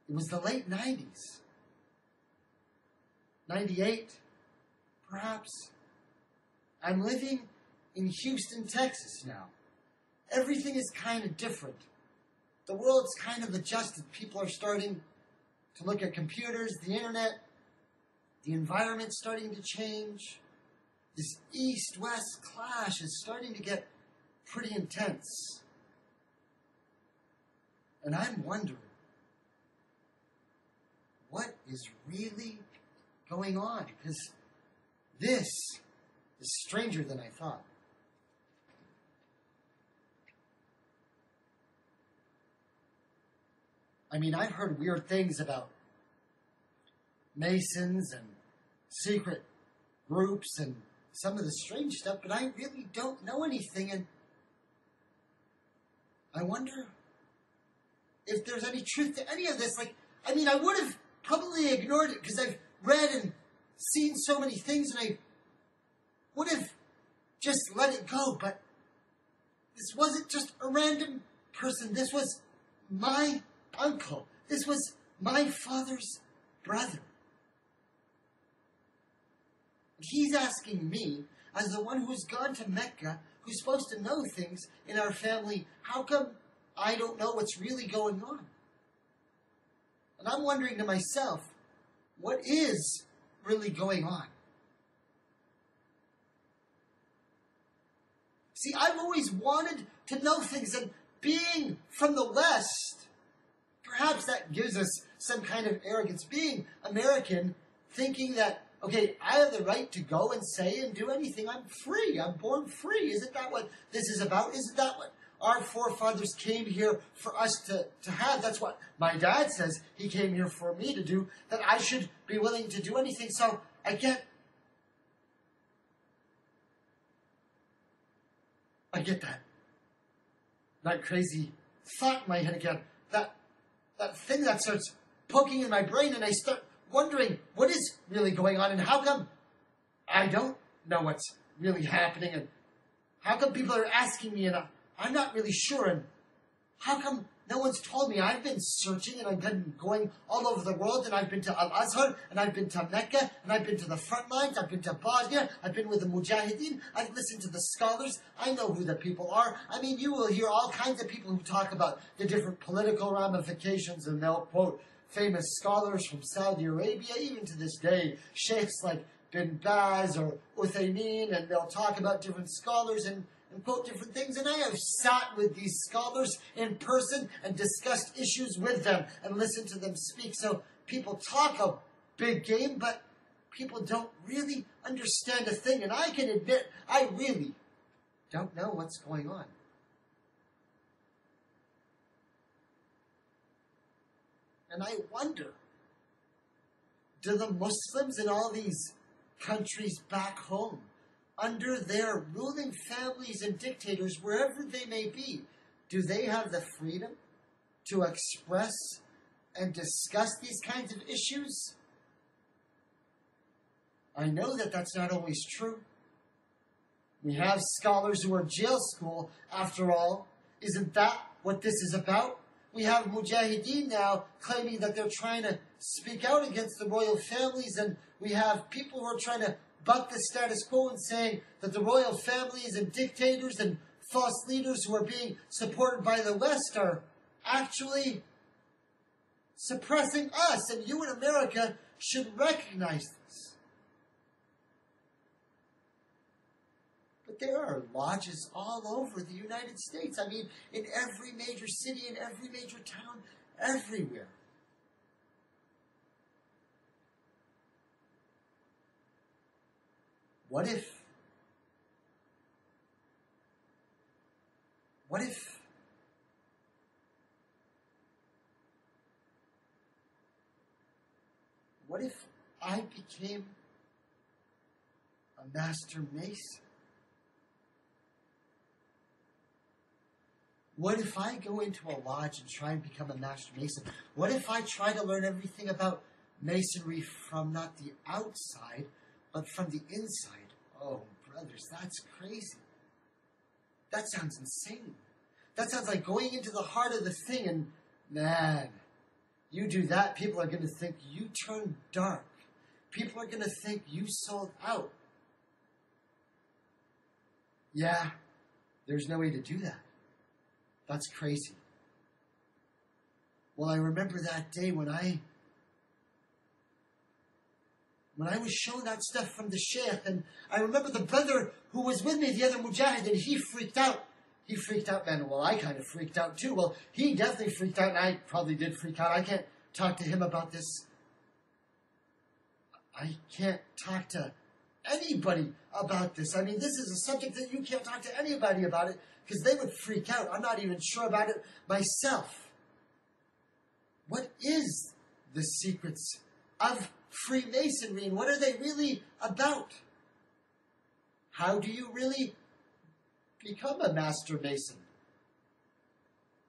It was the late 90s. 98, perhaps. I'm living in Houston, Texas now. Everything is kind of different. The world's kind of adjusted. People are starting to look at computers, the internet. The environment's starting to change. This East-West clash is starting to get pretty intense. And I'm wondering, what is really going on? Because this is stranger than I thought. I mean, I've heard weird things about Masons and secret groups and some of the strange stuff, but I really don't know anything, and I wonder if there's any truth to any of this. Like, I mean, I would have probably ignored it because I've read and seen so many things, and I would have just let it go, but this wasn't just a random person. This was my uncle. This was my father's brother. He's asking me, as the one who's gone to Mecca, who's supposed to know things in our family, how come I don't know what's really going on? And I'm wondering to myself, what is really going on? See, I've always wanted to know things, and being from the West, perhaps that gives us some kind of arrogance. Being American, thinking that, okay, I have the right to go and say and do anything. I'm free. I'm born free. Isn't that what this is about? Isn't that what our forefathers came here for us to have? That's what my dad says he came here for me to do, that I should be willing to do anything. So I get that crazy thought in my head again. That thing that starts poking in my brain, and I start wondering what is really going on, and how come I don't know what's really happening, and how come people are asking me, and I'm not really sure, and how come no one's told me? I've been searching, and I've been going all over the world, and I've been to Al-Azhar, and I've been to Mecca, and I've been to the front lines, I've been to Bosnia, I've been with the Mujahideen, I've listened to the scholars, I know who the people are. I mean, you will hear all kinds of people who talk about the different political ramifications, and they'll quote famous scholars from Saudi Arabia, even to this day, sheikhs like Bin Baz or Uthaymeen, and they'll talk about different scholars and quote different things. And I have sat with these scholars in person and discussed issues with them and listened to them speak. So people talk a big game, but people don't really understand a thing. And I can admit, I really don't know what's going on. And I wonder, do the Muslims in all these countries back home, under their ruling families and dictators, wherever they may be, do they have the freedom to express and discuss these kinds of issues? I know that that's not always true. We have scholars who are jail school, after all. Isn't that what this is about? We have Mujahideen now claiming that they're trying to speak out against the royal families, and we have people who are trying to buck the status quo and saying that the royal families and dictators and false leaders who are being supported by the West are actually suppressing us, and you in America should recognize this. But there are lodges all over the United States. I mean, in every major city, in every major town, everywhere. What if I became a master mason? What if I go into a lodge and try and become a master mason? What if I try to learn everything about masonry from not the outside, but from the inside? Oh, brothers, that's crazy. That sounds insane. That sounds like going into the heart of the thing, and man, You do that, people are going to think you turned dark. People are going to think you sold out. Yeah, there's no way to do that. That's crazy. Well, I remember that day when I was shown that stuff from the Sheikh, and I remember the brother who was with me, the other Mujahid, and he freaked out. He freaked out, man. Well, I kind of freaked out too. Well, he definitely freaked out, and I probably did freak out. I can't talk to him about this. I can't talk to anybody about this. I mean, this is a subject that you can't talk to anybody about it because they would freak out. I'm not even sure about it myself. What is the secrets of Freemasonry, and what are they really about? How do you really become a Master Mason?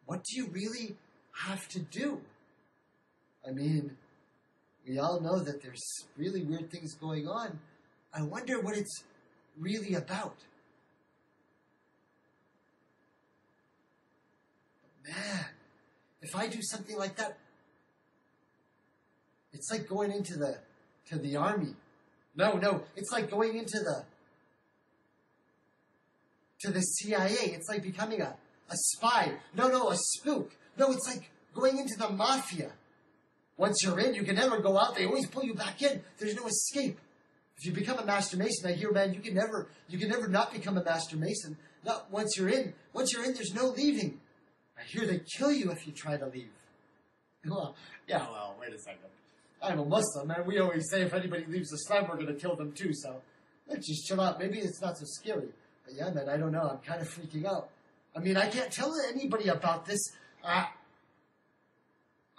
What do you really have to do? I mean, we all know that there's really weird things going on. I wonder what it's really about. But man, if I do something like that, it's like going into the army. No, it's like going into the CIA. It's like becoming a spy. No, a spook. No, it's like going into the mafia. Once you're in, you can never go out. They always pull you back in. There's no escape. If you become a Master Mason, I hear, man, you can never not become a Master Mason. Not once you're in. Once you're in, there's no leaving. I hear they kill you if you try to leave. Well, wait a second. I'm a Muslim, and we always say if anybody leaves Islam, we're going to kill them too, so let's just chill out. Maybe it's not so scary. But yeah, man, I don't know. I'm kind of freaking out. I mean, I can't tell anybody about this. I'm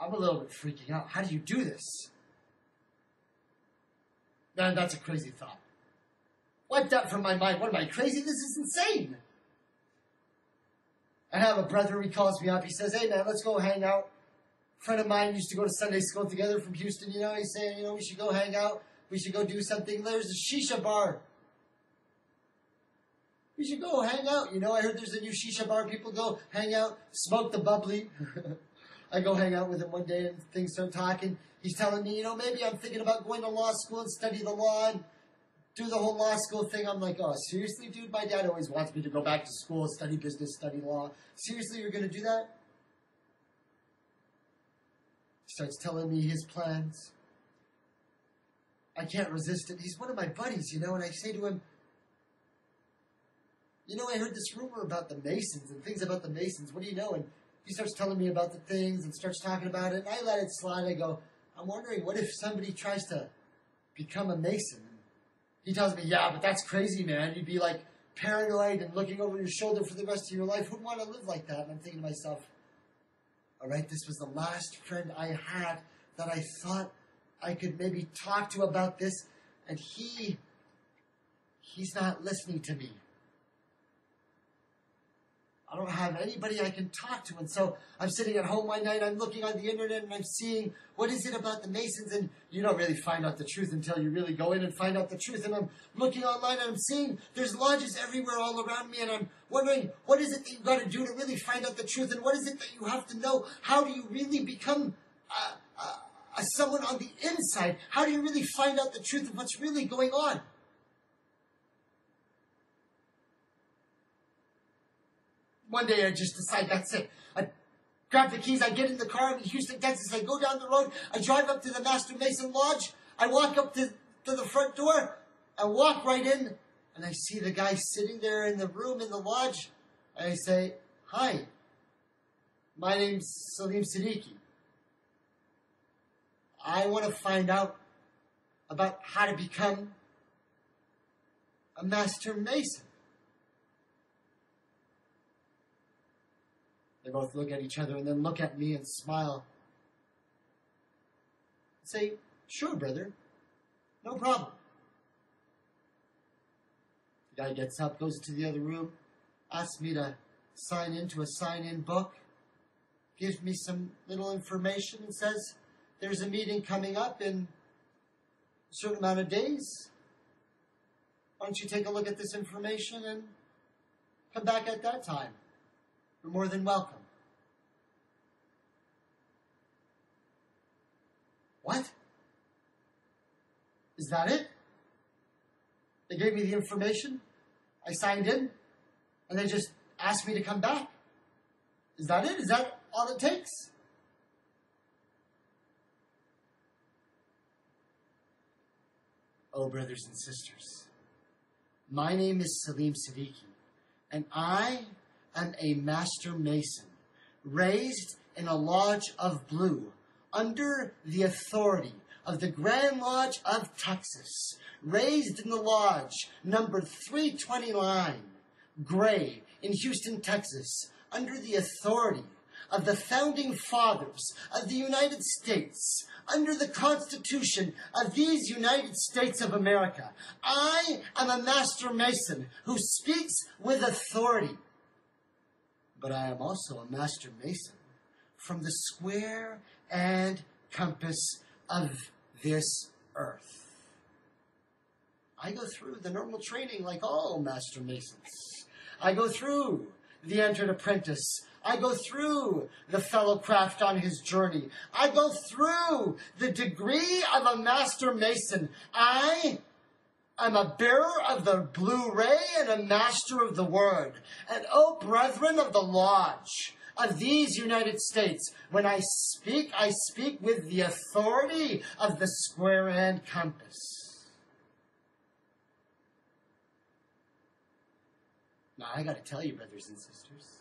a little bit freaking out. How do you do this? Man, that's a crazy thought. Wipe that from my mind. What am I, crazy? This is insane. I have a brother, he calls me up. He says, hey, man, let's go hang out. A friend of mine used to go to Sunday school together from Houston, he's saying, we should go hang out. We should go do something. There's a shisha bar. We should go hang out. I heard there's a new shisha bar. People go hang out, smoke the bubbly. I go hang out with him one day and things start talking. He's telling me, maybe I'm thinking about going to law school and study the law and do the whole law school thing. I'm like, oh, seriously, dude? My dad always wants me to go back to school, study business, study law. Seriously, you're going to do that? Starts telling me his plans. I can't resist it. He's one of my buddies, and I say to him, I heard this rumor about the Masons and things about the Masons. What do you know? And he starts telling me about the things and starts talking about it. And I let it slide. I go, I'm wondering, what if somebody tries to become a Mason? And he tells me, yeah, but that's crazy, man. You'd be like paranoid and looking over your shoulder for the rest of your life. Who'd want to live like that? And I'm thinking to myself, all right, this was the last friend I had that I thought I could maybe talk to about this, and he's not listening to me. I don't have anybody I can talk to, and so I'm sitting at home one night, I'm looking on the internet, and I'm seeing, what is it about the Masons, and you don't really find out the truth until you really go in and find out the truth, and I'm looking online, and I'm seeing there's lodges everywhere all around me, and I'm wondering, what is it that you've got to do to really find out the truth, and what is it that you have to know? How do you really become someone on the inside? How do you really find out the truth of what's really going on? One day I just decide that's it. I grab the keys, I get in the car, I'm in Houston, Texas, I go down the road, I drive up to the Master Mason Lodge, I walk up to the front door, I walk right in, and I see the guy sitting there in the room in the lodge, and I say, hi, my name's Salim Siddiqui. I want to find out about how to become a Master Mason. They both look at each other and then look at me and smile. Say, sure, brother. No problem. The guy gets up, goes to the other room, asks me to sign into a sign-in book, gives me some little information and says, there's a meeting coming up in a certain amount of days. Why don't you take a look at this information and come back at that time? You're more than welcome. What? Is that it? They gave me the information, I signed in, and they just asked me to come back. Is that it? Is that all it takes? Oh, brothers and sisters, my name is Salim Siddiqui, and I am a Master Mason, raised in a lodge of blue, under the authority of the Grand Lodge of Texas, raised in the lodge number 329, GrAy, in Houston, Texas, under the authority of the founding fathers of the United States, under the Constitution of these United States of America. I am a Master Mason who speaks with authority. But I am also a Master Mason from the square and compass of this earth. I go through the normal training like all Master Masons. I go through the entered apprentice. I go through the fellow craft on his journey. I go through the degree of a Master Mason. I am a bearer of the blue ray and a master of the word. And oh, brethren of the lodge of these United States, when I speak with the authority of the square and compass. Now, I got to tell you, brothers and sisters,